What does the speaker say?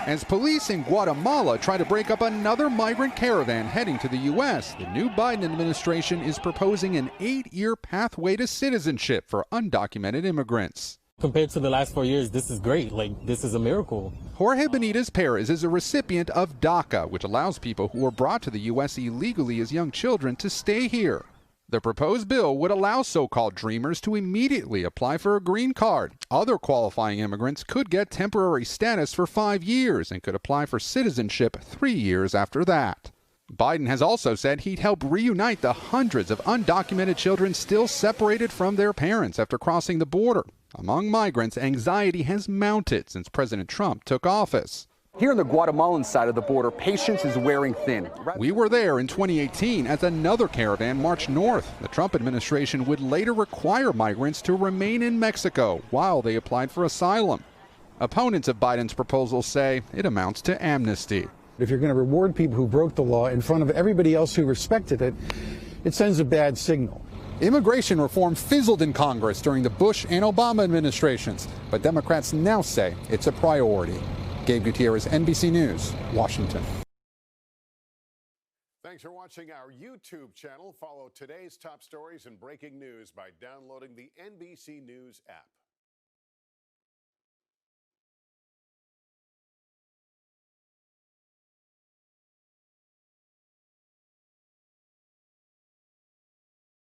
As police in Guatemala try to break up another migrant caravan heading to the U.S., the new Biden administration is proposing an 8-year pathway to citizenship for undocumented immigrants. Compared to the last 4 years, this is great. This is a miracle. Jorge Benitez Perez is a recipient of DACA, which allows people who were brought to the U.S. illegally as young children to stay here. The proposed bill would allow so-called dreamers to immediately apply for a green card. Other qualifying immigrants could get temporary status for 5 years and could apply for citizenship 3 years after that. Biden has also said he'd help reunite the hundreds of undocumented children still separated from their parents after crossing the border. Among migrants, anxiety has mounted since President Trump took office. Here on the Guatemalan side of the border, patience is wearing thin. We were there in 2018 as another caravan marched north. The Trump administration would later require migrants to remain in Mexico while they applied for asylum. Opponents of Biden's proposal say it amounts to amnesty. If you're going to reward people who broke the law in front of everybody else who respected it, it sends a bad signal. Immigration reform fizzled in Congress during the Bush and Obama administrations, but Democrats now say it's a priority. Gabe Gutierrez, NBC News, Washington. Thanks for watching our YouTube channel. Follow today's top stories and breaking news by downloading the NBC News app.